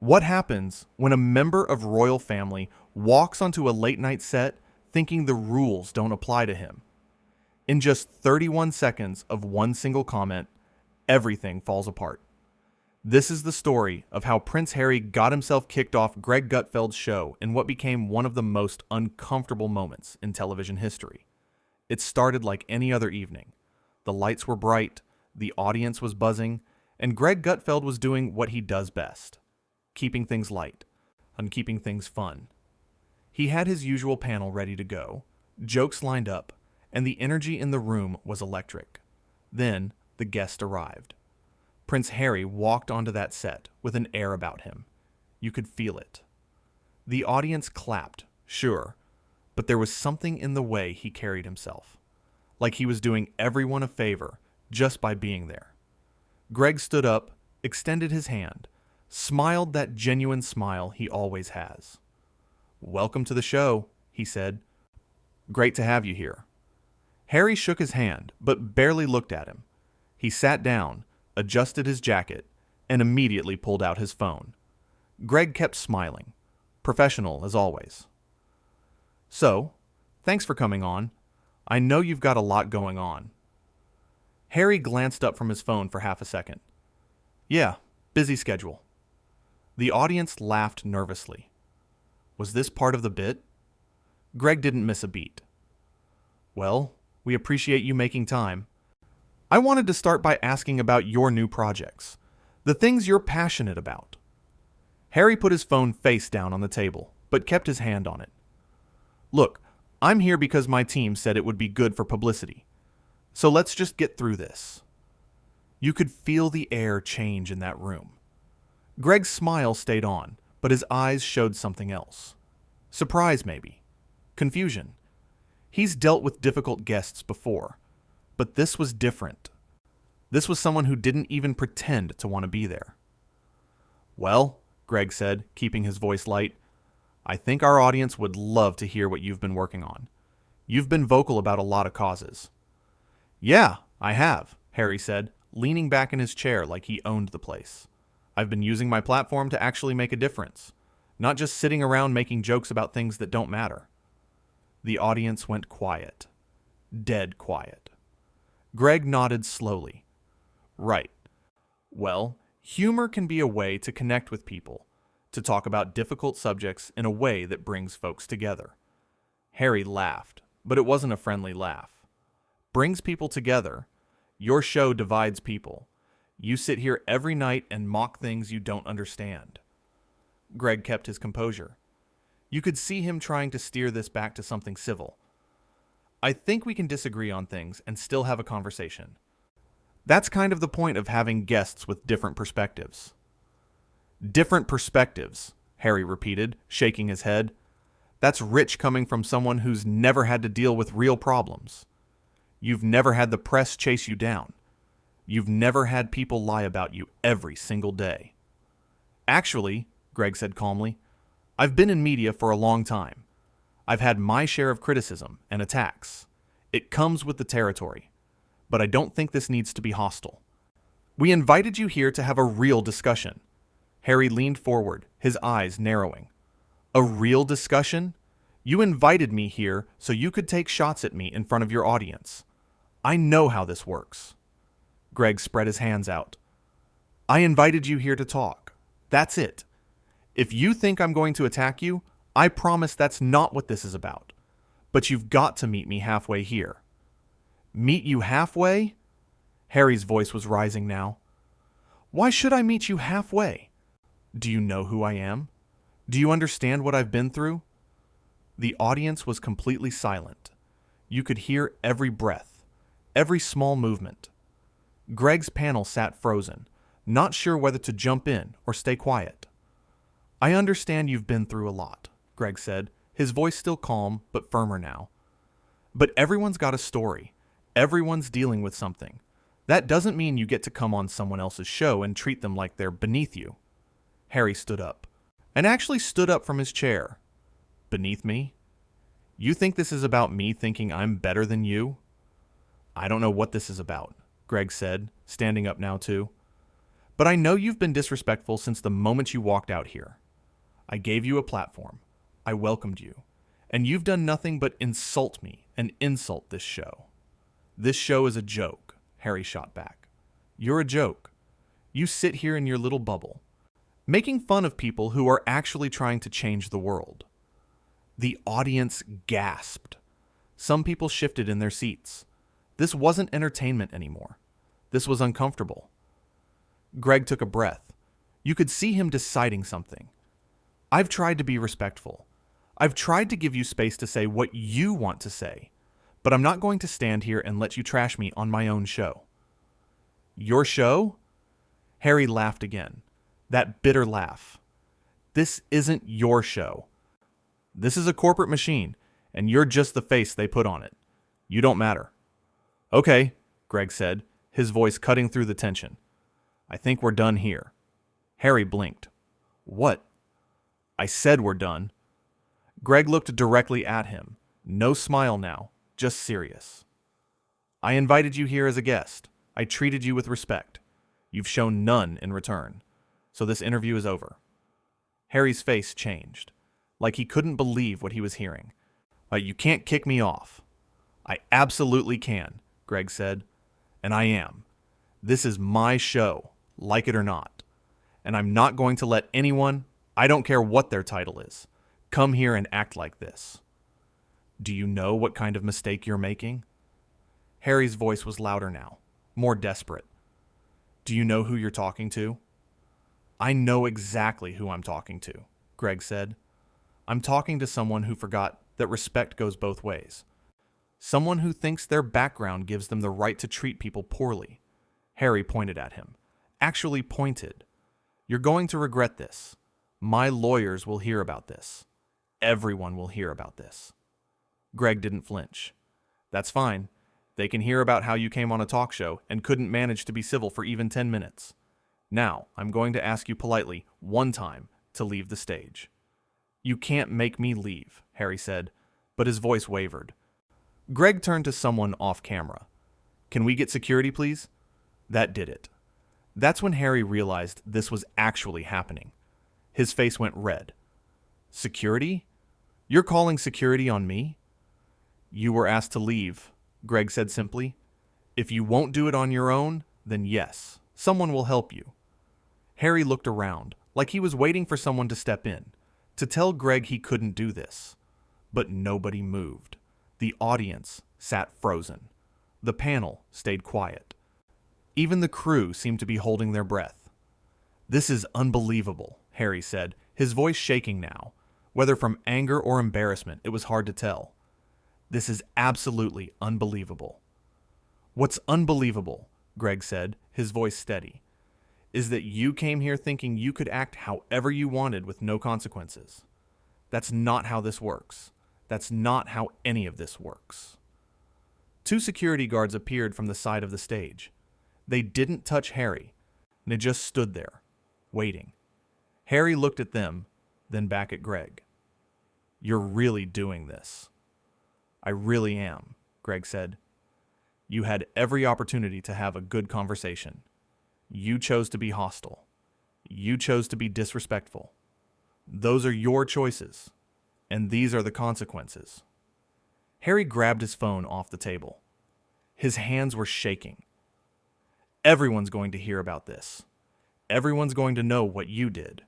What happens when a member of royal family walks onto a late-night set thinking the rules don't apply to him? In just 31 seconds of one single comment, everything falls apart. This is the story of how Prince Harry got himself kicked off Greg Gutfeld's show in what became one of the most uncomfortable moments in television history. It started like any other evening. The lights were bright, the audience was buzzing, and Greg Gutfeld was doing what he does best: keeping things light and keeping things fun. He had his usual panel ready to go, jokes lined up, and the energy in the room was electric. Then the guest arrived. Prince Harry walked onto that set with an air about him. You could feel it. The audience clapped, sure, but there was something in the way he carried himself, like he was doing everyone a favor just by being there. Greg stood up, extended his hand, smiled that genuine smile he always has. "Welcome to the show," he said. "Great to have you here." Harry shook his hand, but barely looked at him. He sat down, adjusted his jacket, and immediately pulled out his phone. Greg kept smiling, professional as always. "So, thanks for coming on. I know you've got a lot going on." Harry glanced up from his phone for half a second. "Yeah, busy schedule." The audience laughed nervously. Was this part of the bit? Greg didn't miss a beat. "Well, we appreciate you making time. I wanted to start by asking about your new projects, the things you're passionate about." Harry put his phone face down on the table, but kept his hand on it. "Look, I'm here because my team said it would be good for publicity. So let's just get through this." You could feel the air change in that room. Greg's smile stayed on, but his eyes showed something else. Surprise, maybe. Confusion. He's dealt with difficult guests before, but this was different. This was someone who didn't even pretend to want to be there. "Well," Greg said, keeping his voice light, "I think our audience would love to hear what you've been working on. You've been vocal about a lot of causes." "Yeah, I have," Harry said, leaning back in his chair like he owned the place. "I've been using my platform to actually make a difference, not just sitting around making jokes about things that don't matter." The audience went quiet. Dead quiet. Greg nodded slowly. "Right. Well, humor can be a way to connect with people, to talk about difficult subjects in a way that brings folks together." Harry laughed, but it wasn't a friendly laugh. "Brings people together. Your show divides people. You sit here every night and mock things you don't understand." Greg kept his composure. You could see him trying to steer this back to something civil. "I think we can disagree on things and still have a conversation. That's kind of the point of having guests with different perspectives." "Different perspectives," Harry repeated, shaking his head. "That's rich coming from someone who's never had to deal with real problems. You've never had the press chase you down. You've never had people lie about you every single day." "Actually," Greg said calmly, "I've been in media for a long time. I've had my share of criticism and attacks. It comes with the territory. But I don't think this needs to be hostile. We invited you here to have a real discussion." Harry leaned forward, his eyes narrowing. "A real discussion? You invited me here so you could take shots at me in front of your audience. I know how this works." Greg spread his hands out. "I invited you here to talk. That's it. If you think I'm going to attack you, I promise that's not what this is about. But you've got to meet me halfway here." "Meet you halfway?" Harry's voice was rising now. "Why should I meet you halfway? Do you know who I am? Do you understand what I've been through?" The audience was completely silent. You could hear every breath, every small movement. Greg's panel sat frozen, not sure whether to jump in or stay quiet. "I understand you've been through a lot," Greg said, his voice still calm but firmer now. "But everyone's got a story. Everyone's dealing with something. That doesn't mean you get to come on someone else's show and treat them like they're beneath you." Harry stood up, and actually stood up from his chair. "Beneath me? You think this is about me thinking I'm better than you?" "I don't know what this is about," Greg said, standing up now too. But I know you've been disrespectful since the moment you walked out here. I gave you a platform. I welcomed you. And you've done nothing but insult me and insult this show. This show is a joke, Harry shot back. You're a joke. You sit here in your little bubble, making fun of people who are actually trying to change the world. The audience gasped. Some people shifted in their seats. This wasn't entertainment anymore. This was uncomfortable. Greg took a breath. You could see him deciding something. I've tried to be respectful. I've tried to give you space to say what you want to say, but I'm not going to stand here and let you trash me on my own show. Your show? Harry laughed again. That bitter laugh. This isn't your show. This is a corporate machine, and you're just the face they put on it. You don't matter. Okay, Greg said, his voice cutting through the tension. I think we're done here. Harry blinked. What? I said we're done. Greg looked directly at him. No smile now, just serious. I invited you here as a guest. I treated you with respect. You've shown none in return. So this interview is over. Harry's face changed, like he couldn't believe what he was hearing. You can't kick me off. I absolutely can, Greg said. And I am. This is my show, like it or not. And I'm not going to let anyone, I don't care what their title is, come here and act like this. Do you know what kind of mistake you're making? Harry's voice was louder now, more desperate. Do you know who you're talking to? I know exactly who I'm talking to, Greg said. I'm talking to someone who forgot that respect goes both ways. Someone who thinks their background gives them the right to treat people poorly. Harry pointed at him. Actually pointed. You're going to regret this. My lawyers will hear about this. Everyone will hear about this. Greg didn't flinch. That's fine. They can hear about how you came on a talk show and couldn't manage to be civil for even 10 minutes. Now, I'm going to ask you politely, one time, to leave the stage. You can't make me leave, Harry said, but his voice wavered. Greg turned to someone off camera. Can we get security, please? That did it. That's when Harry realized this was actually happening. His face went red. Security? You're calling security on me? You were asked to leave, Greg said simply. If you won't do it on your own, then yes, someone will help you. Harry looked around, like he was waiting for someone to step in, to tell Greg he couldn't do this. But nobody moved. The audience sat frozen. The panel stayed quiet. Even the crew seemed to be holding their breath. This is unbelievable, Harry said, his voice shaking now. Whether from anger or embarrassment, it was hard to tell. This is absolutely unbelievable. What's unbelievable, Greg said, his voice steady, is that you came here thinking you could act however you wanted with no consequences. That's not how this works. That's not how any of this works. 2 security guards appeared from the side of the stage. They didn't touch Harry. They just stood there, waiting. Harry looked at them, then back at Greg. You're really doing this. I really am, Greg said. You had every opportunity to have a good conversation. You chose to be hostile. You chose to be disrespectful. Those are your choices, and these are the consequences. Harry grabbed his phone off the table. His hands were shaking. Everyone's going to hear about this. Everyone's going to know what you did.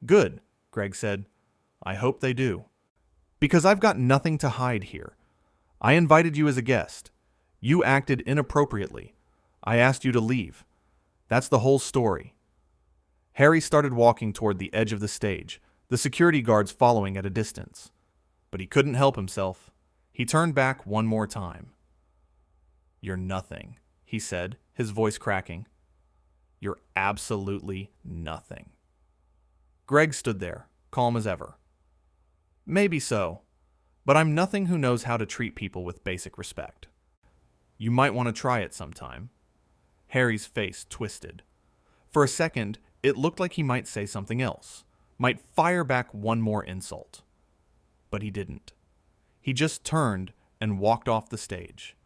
Good, Greg said. I hope they do. Because I've got nothing to hide here. I invited you as a guest. You acted inappropriately. I asked you to leave. That's the whole story. Harry started walking toward the edge of the stage, the security guards following at a distance. But he couldn't help himself. He turned back one more time. You're nothing, he said, his voice cracking. You're absolutely nothing. Greg stood there, calm as ever. Maybe so, but I'm nothing who knows how to treat people with basic respect. You might want to try it sometime. Harry's face twisted. For a second, it looked like he might say something else, might fire back one more insult. But he didn't. He just turned and walked off the stage,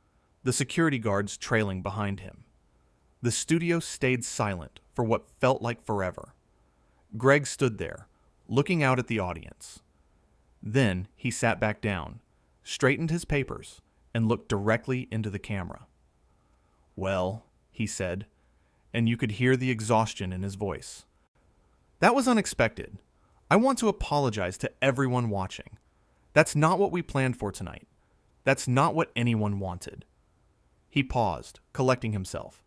the security guards trailing behind him. The studio stayed silent for what felt like forever. Greg stood there, looking out at the audience. Then he sat back down, straightened his papers, and looked directly into the camera. "Well," he said, and you could hear the exhaustion in his voice. "That was unexpected. I want to apologize to everyone watching. That's not what we planned for tonight. That's not what anyone wanted." He paused, collecting himself.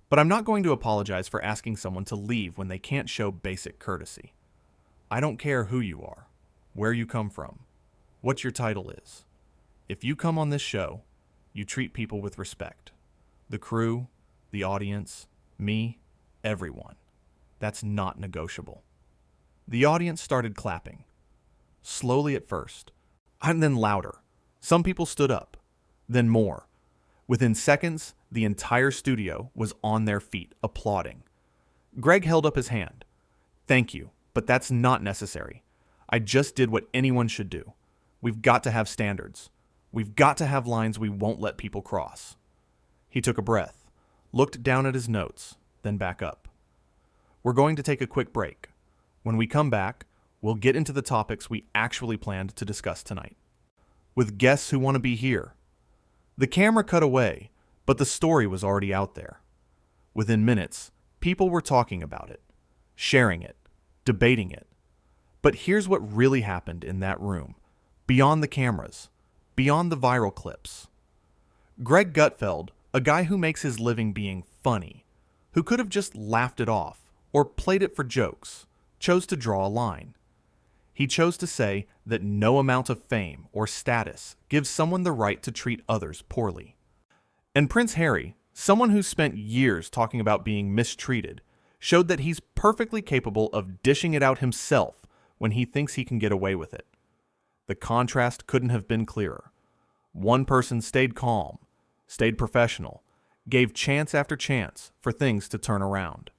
"But I'm not going to apologize for asking someone to leave when they can't show basic courtesy. I don't care who you are, where you come from, what your title is. If you come on this show, you treat people with respect. The crew, the audience, me, everyone. That's not negotiable." The audience started clapping. Slowly at first, and then louder. Some people stood up, then more. Within seconds, the entire studio was on their feet, applauding. Greg held up his hand. "Thank you, but that's not necessary. I just did what anyone should do. We've got to have standards. We've got to have lines we won't let people cross." He took a breath, looked down at his notes, then back up. "We're going to take a quick break. When we come back, we'll get into the topics we actually planned to discuss tonight, with guests who want to be here." The camera cut away, but the story was already out there. Within minutes, people were talking about it, sharing it, debating it. But here's what really happened in that room, beyond the cameras, beyond the viral clips. Greg Gutfeld, a guy who makes his living being funny, who could have just laughed it off or played it for jokes, chose to draw a line. He chose to say that no amount of fame or status gives someone the right to treat others poorly. And Prince Harry, someone who spent years talking about being mistreated, showed that he's perfectly capable of dishing it out himself when he thinks he can get away with it. The contrast couldn't have been clearer. One person stayed calm, stayed professional, gave chance after chance for things to turn around.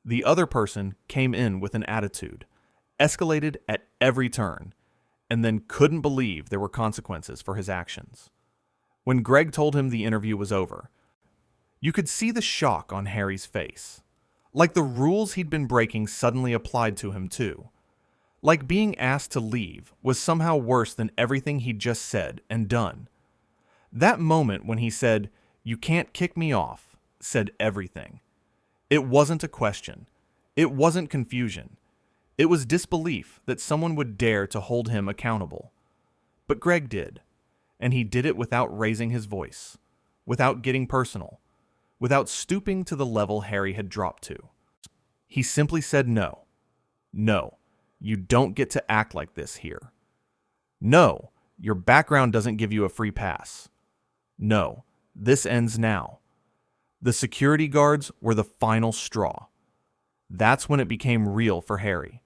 The other person came in with an attitude, escalated at every turn, and then couldn't believe there were consequences for his actions. When Greg told him the interview was over, you could see the shock on Harry's face. Like the rules he'd been breaking suddenly applied to him too. Like being asked to leave was somehow worse than everything he'd just said and done. That moment when he said, "You can't kick me off," said everything. It wasn't a question. It wasn't confusion. It was disbelief that someone would dare to hold him accountable. But Greg did, and he did it without raising his voice, without getting personal, without stooping to the level Harry had dropped to. He simply said no. "No, you don't get to act like this here. No, your background doesn't give you a free pass. No, this ends now." The security guards were the final straw. That's when it became real for Harry.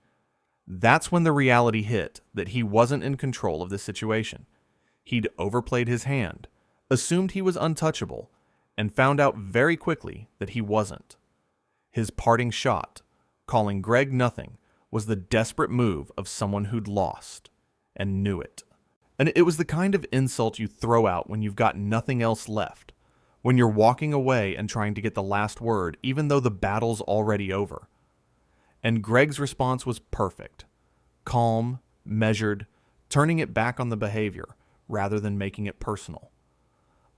That's when the reality hit that he wasn't in control of the situation. He'd overplayed his hand, assumed he was untouchable, and found out very quickly that he wasn't. His parting shot, calling Greg nothing, was the desperate move of someone who'd lost, and knew it. And it was the kind of insult you throw out when you've got nothing else left, when you're walking away and trying to get the last word even though the battle's already over. And Greg's response was perfect. Calm, measured, turning it back on the behavior rather than making it personal.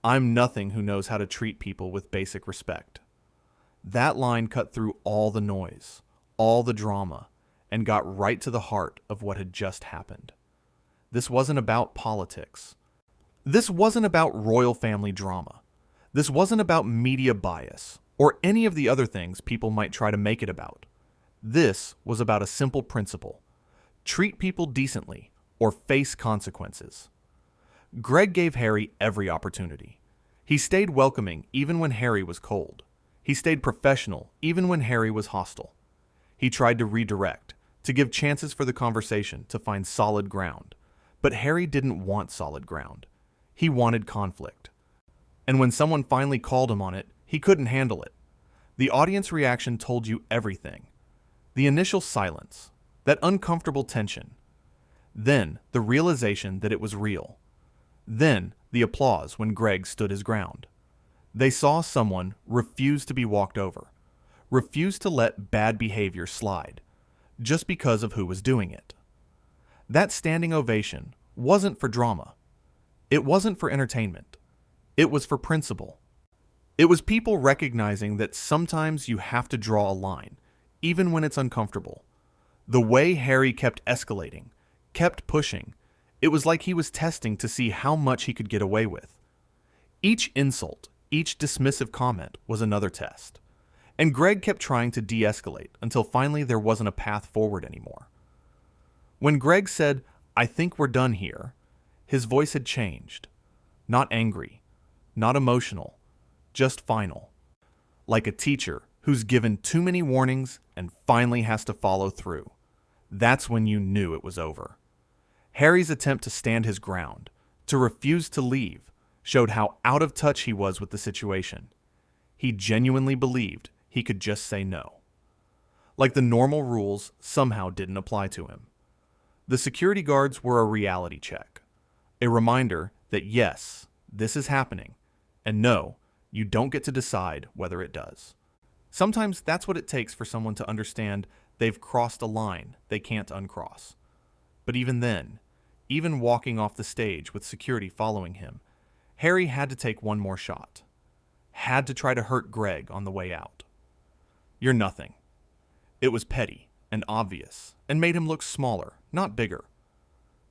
"I'm nothing who knows how to treat people with basic respect." That line cut through all the noise, all the drama, and got right to the heart of what had just happened. This wasn't about politics. This wasn't about royal family drama. This wasn't about media bias or any of the other things people might try to make it about. This was about a simple principle: treat people decently or face consequences. Greg gave Harry every opportunity. He stayed welcoming even when Harry was cold. He stayed professional even when Harry was hostile. He tried to redirect, to give chances for the conversation to find solid ground. But Harry didn't want solid ground. He wanted conflict. And when someone finally called him on it, he couldn't handle it. The audience reaction told you everything. The initial silence, that uncomfortable tension. Then the realization that it was real. Then the applause when Greg stood his ground. They saw someone refuse to be walked over, refused to let bad behavior slide, just because of who was doing it. That standing ovation wasn't for drama. It wasn't for entertainment. It was for principle. It was people recognizing that sometimes you have to draw a line, even when it's uncomfortable. The way Harry kept escalating, kept pushing, it was like he was testing to see how much he could get away with. Each insult, each dismissive comment was another test. And Greg kept trying to de-escalate until finally there wasn't a path forward anymore. When Greg said, "I think we're done here," his voice had changed. Not angry, not emotional, just final. Like a teacher who's given too many warnings and finally has to follow through. That's when you knew it was over. Harry's attempt to stand his ground, to refuse to leave, showed how out of touch he was with the situation. He genuinely believed he could just say no. Like the normal rules somehow didn't apply to him. The security guards were a reality check. A reminder that yes, this is happening, and no, you don't get to decide whether it does. Sometimes that's what it takes for someone to understand they've crossed a line they can't uncross. But even then, even walking off the stage with security following him, Harry had to take one more shot. Had to try to hurt Greg on the way out. "You're nothing." It was petty and obvious and made him look smaller, not bigger.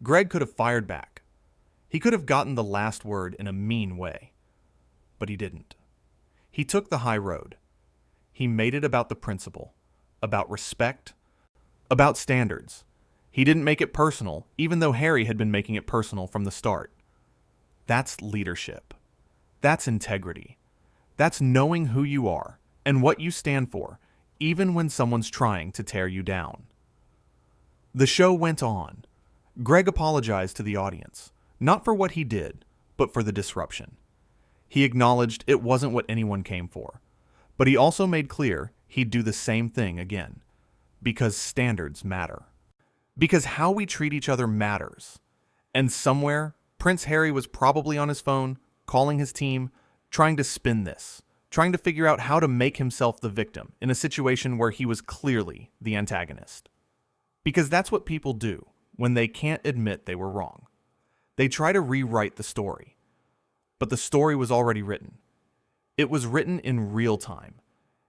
Greg could have fired back. He could have gotten the last word in a mean way. But he didn't. He took the high road. He made it about the principle, about respect, about standards. He didn't make it personal, even though Harry had been making it personal from the start. That's leadership. That's integrity. That's knowing who you are and what you stand for, even when someone's trying to tear you down. The show went on. Greg apologized to the audience, not for what he did, but for the disruption. He acknowledged it wasn't what anyone came for, but he also made clear he'd do the same thing again, because standards matter. Because how we treat each other matters. And somewhere, Prince Harry was probably on his phone, calling his team, trying to spin this, trying to figure out how to make himself the victim in a situation where he was clearly the antagonist. Because that's what people do when they can't admit they were wrong. They try to rewrite the story. But the story was already written. It was written in real time,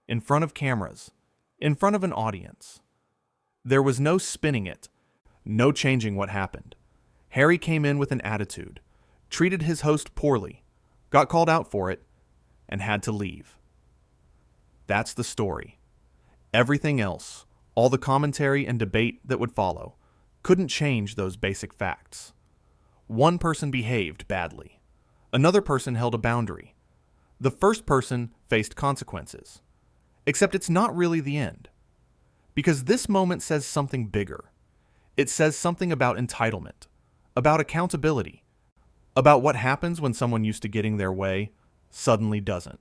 in front of cameras, in front of an audience. There was no spinning it, no changing what happened. Harry came in with an attitude, treated his host poorly, got called out for it, and had to leave. That's the story. Everything else, all the commentary and debate that would follow, couldn't change those basic facts. One person behaved badly. Another person held a boundary. The first person faced consequences. Except it's not really the end. Because this moment says something bigger. It says something about entitlement, about accountability, about what happens when someone used to getting their way suddenly doesn't.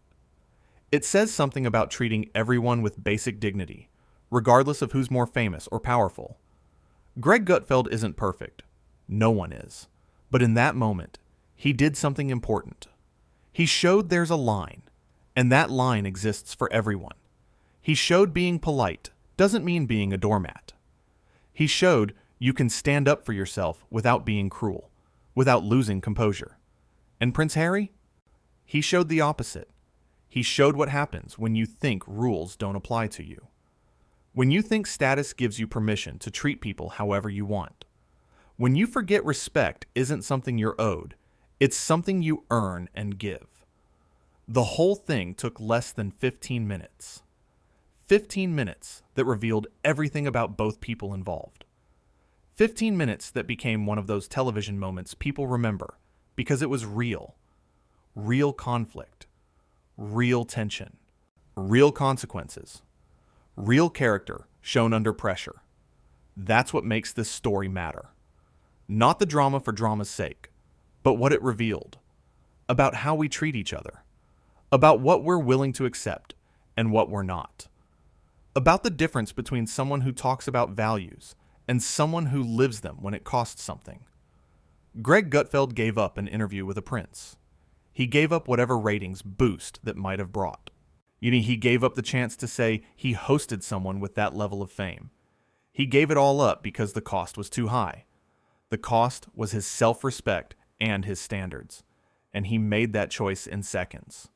It says something about treating everyone with basic dignity, regardless of who's more famous or powerful. Greg Gutfeld isn't perfect. No one is. But in that moment, he did something important. He showed there's a line, and that line exists for everyone. He showed being polite doesn't mean being a doormat. He showed you can stand up for yourself without being cruel, without losing composure. And Prince Harry? He showed the opposite. He showed what happens when you think rules don't apply to you. When you think status gives you permission to treat people however you want. When you forget respect isn't something you're owed, it's something you earn and give. The whole thing took less than 15 minutes. 15 minutes that revealed everything about both people involved. 15 minutes that became one of those television moments people remember because it was real. Real conflict. Real tension. Real consequences. Real character shown under pressure. That's what makes this story matter. Not the drama for drama's sake, but what it revealed. About how we treat each other. About what we're willing to accept and what we're not. About the difference between someone who talks about values and someone who lives them when it costs something. Greg Gutfeld gave up an interview with a prince. He gave up whatever ratings boost that might have brought. He gave up the chance to say he hosted someone with that level of fame. He gave it all up because the cost was too high. The cost was his self-respect and his standards, and he made that choice in seconds.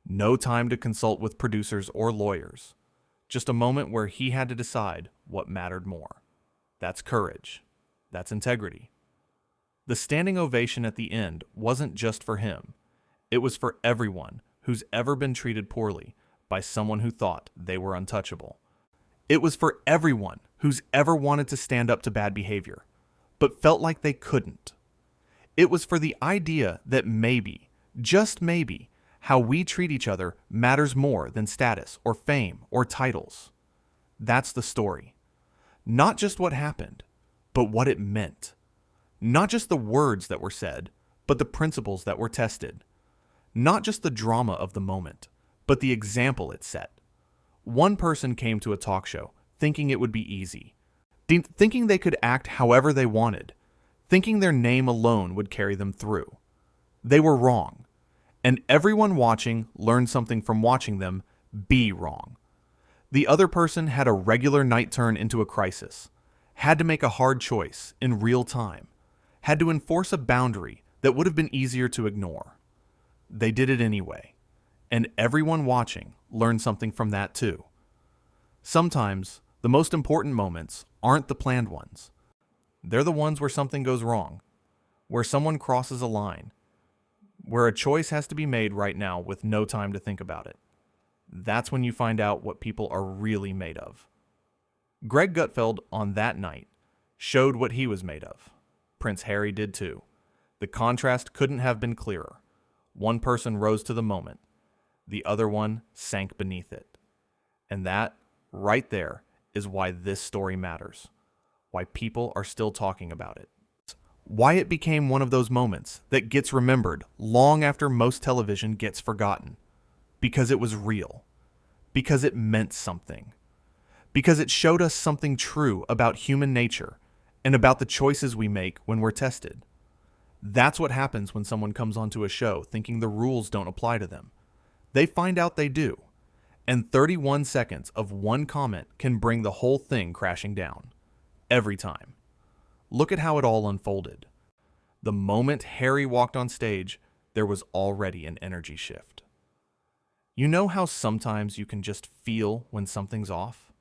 No time to consult with producers or lawyers. Just a moment where he had to decide what mattered more. That's courage. That's integrity. The standing ovation at the end wasn't just for him. It was for everyone who's ever been treated poorly by someone who thought they were untouchable. It was for everyone who's ever wanted to stand up to bad behavior, but felt like they couldn't. It was for the idea that maybe, just maybe, how we treat each other matters more than status or fame or titles. That's the story. Not just what happened, but what it meant. Not just the words that were said, but the principles that were tested. Not just the drama of the moment, but the example it set. One person came to a talk show thinking it would be easy, thinking they could act however they wanted, thinking their name alone would carry them through. They were wrong, and everyone watching learned something from watching them be wrong. The other person had a regular night turn into a crisis, had to make a hard choice in real time, had to enforce a boundary that would have been easier to ignore. They did it anyway, and everyone watching learned something from that too. Sometimes, the most important moments aren't the planned ones. They're the ones where something goes wrong, where someone crosses a line, where a choice has to be made right now with no time to think about it. That's when you find out what people are really made of. Greg Gutfeld, on that night, showed what he was made of. Prince Harry did too. The contrast couldn't have been clearer. One person rose to the moment. The other one sank beneath it. And that, right there, is why this story matters. Why people are still talking about it. Why it became one of those moments that gets remembered long after most television gets forgotten. Because it was real. Because it meant something. Because it showed us something true about human nature and about the choices we make when we're tested. That's what happens when someone comes onto a show thinking the rules don't apply to them. They find out they do. And 31 seconds of one comment can bring the whole thing crashing down. Every time. Look at how it all unfolded. The moment Harry walked on stage, there was already an energy shift. You know how sometimes you can just feel when something's off?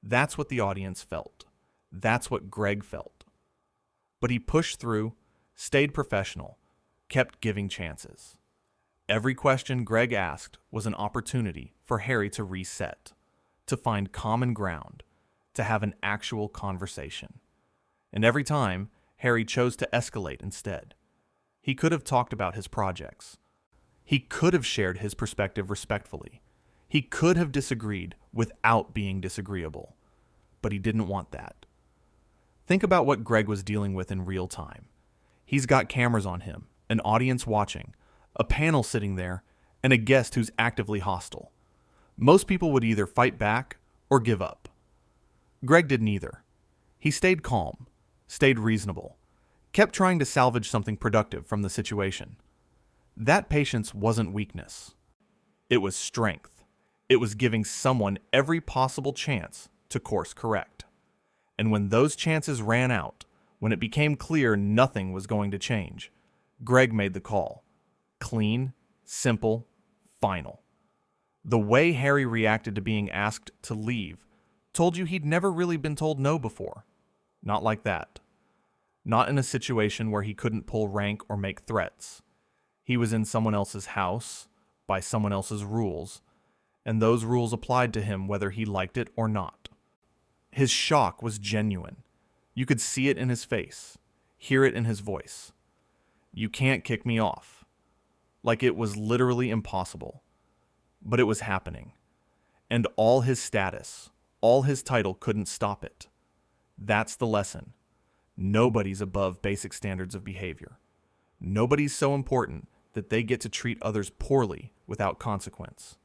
That's what the audience felt. That's what Greg felt. But he pushed through, stayed professional, kept giving chances. Every question Greg asked was an opportunity for Harry to reset, to find common ground, to have an actual conversation. And every time, Harry chose to escalate instead. He could have talked about his projects. He could have shared his perspective respectfully. He could have disagreed without being disagreeable. But he didn't want that. Think about what Greg was dealing with in real time. He's got cameras on him, an audience watching, a panel sitting there, and a guest who's actively hostile. Most people would either fight back or give up. Greg did neither. He stayed calm, stayed reasonable, kept trying to salvage something productive from the situation. That patience wasn't weakness. It was strength. It was giving someone every possible chance to course correct. And when those chances ran out, when it became clear nothing was going to change, Greg made the call. Clean, simple, final. The way Harry reacted to being asked to leave told you he'd never really been told no before. Not like that. Not in a situation where he couldn't pull rank or make threats. He was in someone else's house, by someone else's rules, and those rules applied to him whether he liked it or not. His shock was genuine. You could see it in his face, hear it in his voice. You can't kick me off. Like it was literally impossible. But it was happening. And all his status, all his title couldn't stop it. That's the lesson. Nobody's above basic standards of behavior. Nobody's so important that they get to treat others poorly without consequence.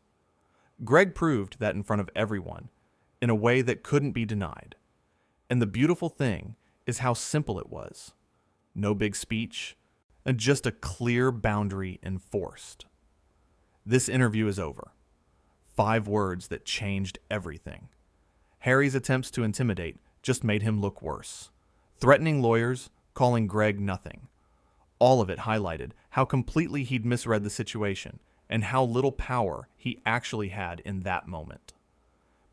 Greg proved that in front of everyone, in a way that couldn't be denied. And the beautiful thing is how simple it was. No big speech, and just a clear boundary enforced. This interview is over. 5 words that changed everything. Harry's attempts to intimidate just made him look worse. Threatening lawyers, calling Greg nothing. All of it highlighted how completely he'd misread the situation and how little power he actually had in that moment.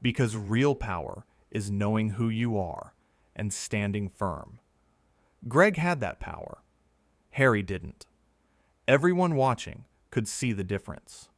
Because real power is knowing who you are and standing firm. Greg had that power. Harry didn't. Everyone watching could see the difference.